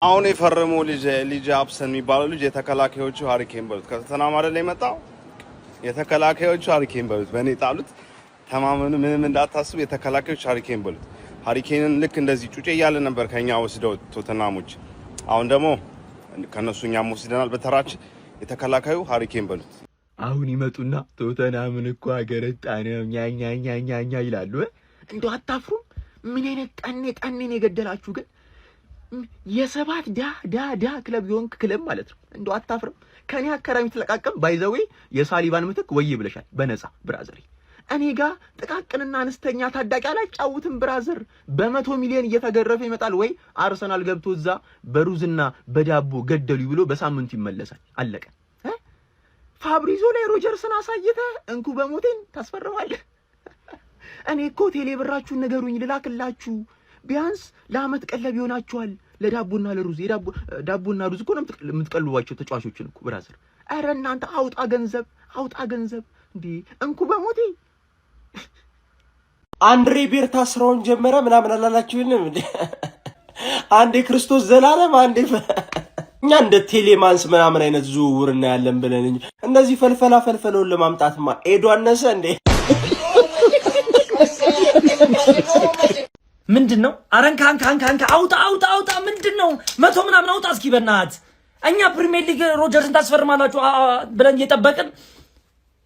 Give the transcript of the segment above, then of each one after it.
አሁን የፈረመው ልጅ አብሰን የሚባለው ልጅ የተከላካዮቹ ሃሪኬን በሉት ከተናም አይደል የመጣው የተከላካዮቹ ሃሪኬን በሉት በእኔ ጣሉት ተማመኑ ምንም እንዳታስቡ የተከላካዮቹ ሃሪኬን በሉት ሃሪኬንን ልክ እንደዚህ ጩጬ እያለ ነበር ከኛ ወስደው ቶተናሞች አሁን ደግሞ ከነሱኛም ወስደናል በተራች የተከላካዩ ሃሪኬን በሉት አሁን ይመጡና ቶተናምን እኮ አገረጣነው ኛኛኛኛኛ ይላሉ እንደው አታፍሩም ምን አይነት ጣኔን የገደላችሁ ግን የሰባት ዳ ክለብ ይሆንክ ክለብ ማለት ነው እንደው አታፍርም ከኔ አከራሚ ተለቃቀም ባይዘዌ የሳሊባን ምትክ ወይ ብለሻል በነፃ ብራዘር እኔ ጋር ጥቃቅንና አነስተኛ ታዳቂ አላጫውትም ብራዘር በመቶ ሚሊዮን እየተገረፈ ይመጣል ወይ አርሰናል ገብቶ እዛ በሩዝና በዳቦ ገደሉ ብሎ በሳምንቱ ይመለሳል አለቀ ፋብሪዞ ላይ ሮጀርስን አሳይተ እንኩ በሞቴን ታስፈርማለህ እኔ እኮ ቴሌብራችሁን ነገሩኝ ልላክላችሁ ቢያንስ ለአመት ቀለብ ይሆናችኋል ለዳቦና ለሩዝ ዳቦና ሩዝ እኮ ነው የምትቀልቧቸው ተጫዋቾችን እኮ ብራዘር አረ እናንተ አውጣ ገንዘብ እንዴ እንኩ በሞቴ አንድሬ ቤርታ ስራውን ጀመረ ምናምን አላላችሁንም እንዴ አንዴ ክርስቶስ ዘላለም አንዴ እኛ እንደ ቴሌማንስ ምናምን አይነት ዝውውር እናያለን ብለን እንጂ እንደዚህ ፈልፈለውን ለማምጣትማ ኤዶ አነሰ እንዴ ምንድነው አረንካንካንካንካ አውጣ ምንድነው መቶ ምናምን አውጣ እስኪ በእናት እኛ ፕሪሚየር ሊግ ሮጀርስን ታስፈርማላችሁ ብለን እየጠበቅን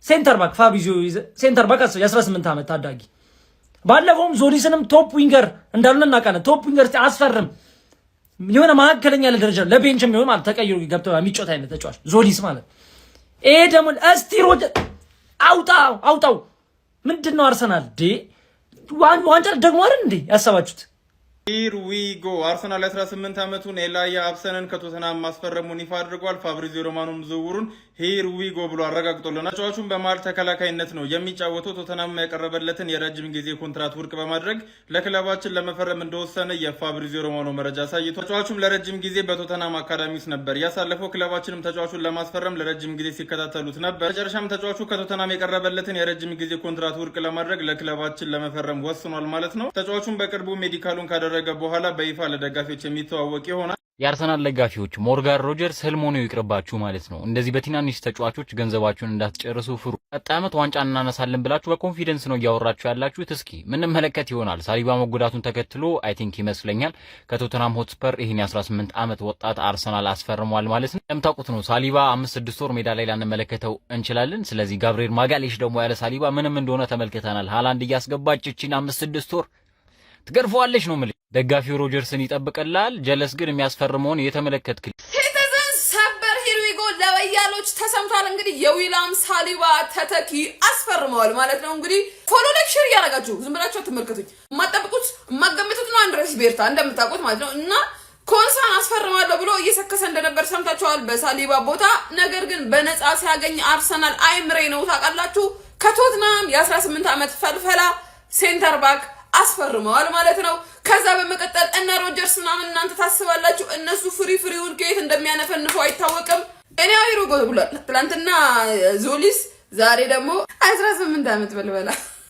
ሴንተር ባክ ፋቢዚዮ ሴንተር ባክ የ18 ዓመት ታዳጊ ባለፈውም ዞሊስንም ቶፕ ዊንገር እንዳልሆነ እናውቃለን ቶፕ ዊንገር አስፈርም የሆነ ማዕከለኛ ለደረጃ ለቤንችም ይሆን ማለት ተቀይሮ ገብተው የሚጮት አይነት ተጫዋች ዞሊስ ማለት ይሄ ደግሞ እስቲ ሮጀር አውጣው ምንድነው አርሰናል ዋንጫ ደግሞ አይደል እንዴ ያሰባችሁት Here we go. አርሰናል 18 ዓመቱን ኤላያ አብሰንን ከቶተናም ማስፈረሙን ይፋ አድርጓል። ፋብሪዚዮ ሮማኖም ዝውውሩን here we go ብሎ አረጋግጦልናል። ተጫዋቹን በመሃል ተከላካይነት ነው የሚጫወተው። ቶተናም ያቀረበለትን የረጅም ጊዜ ኮንትራት ውድቅ በማድረግ ለክለባችን ለመፈረም እንደወሰነ የፋብሪዚዮ ሮማኖ መረጃ አሳይቷል። ተጫዋቹም ለረጅም ጊዜ በቶተናም አካዳሚ ውስጥ ነበር ያሳለፈው። ክለባችንም ተጫዋቹን ለማስፈረም ለረጅም ጊዜ ሲከታተሉት ነበር። መጨረሻም ተጫዋቹ ከቶተናም የቀረበለትን የረጅም ጊዜ ኮንትራት ውድቅ ለማድረግ ለክለባችን ለመፈረም ወስኗል ማለት ነው። ተጫዋቹን በቅርቡ ሜዲካሉን ካደረገ በኋላ በይፋ ለደጋፊዎች የሚተዋወቅ ይሆናል። የአርሰናል ደጋፊዎች ሞርጋን ሮጀርስ ህልሞኑ ይቅርባችሁ ማለት ነው። እንደዚህ በትናንሽ ተጫዋቾች ገንዘባችሁን እንዳትጨርሱ ፍሩ። ቀጣይ ዓመት ዋንጫ እናነሳለን ብላችሁ በኮንፊደንስ ነው ያወራችሁ ያላችሁት። እስኪ ምን መለከት ይሆናል። ሳሊባ መጎዳቱን ተከትሎ አይ ቲንክ ይመስለኛል ከቶተናም ሆትስፐር ይሄን 18 ዓመት ወጣት አርሰናል አስፈርሟል ማለት ነው። እንደምታውቁት ነው ሳሊባ 5-6 ወር ሜዳ ላይ ላንመለከተው እንችላለን። ስለዚህ ጋብሪኤል ማጋሌሽ ደግሞ ያለ ሳሊባ ምንም እንደሆነ ተመልክተናል። ሃላንድ እያስገባች እቺን 5-6 ወር ትገርፈዋለች ነው ማለት ደጋፊው ሮጀርስን ይጠብቀላል። ጀለስ ግን የሚያስፈርመውን የተመለከትክ ሲቲዝን ሰበር ሂርዊጎ ለወያሎች ተሰምቷል። እንግዲህ የዊላም ሳሊባ ተተኪ አስፈርመዋል ማለት ነው። እንግዲህ ፎሎ ሌክቸር ያረጋችሁ ዝም ብላችሁ ተመልከቱኝ። ማጠብቁት ማገመቱት ነው አንድሬስ ቤርታ እንደምታውቁት ማለት ነው። እና ኮንሳን አስፈርማለሁ ብሎ እየሰከሰ እንደነበር ሰምታችኋል በሳሊባ ቦታ። ነገር ግን በነፃ ሲያገኝ አርሰናል አይምሬ ነው ታውቃላችሁ። ከቶትናም የ18 ዓመት ፈልፈላ ሴንተር ባክ አስፈርመዋል ማለት ነው። ከዛ በመቀጠል እነ ሮጀርስ ምናምን እናንተ ታስባላችሁ እነሱ ፍሪውን ከየት እንደሚያነፈንፉ አይታወቅም። እኔ አይሩጎ ብሏል ትላንትና ዞሊስ ዛሬ ደግሞ 18 ዓመት በልበላ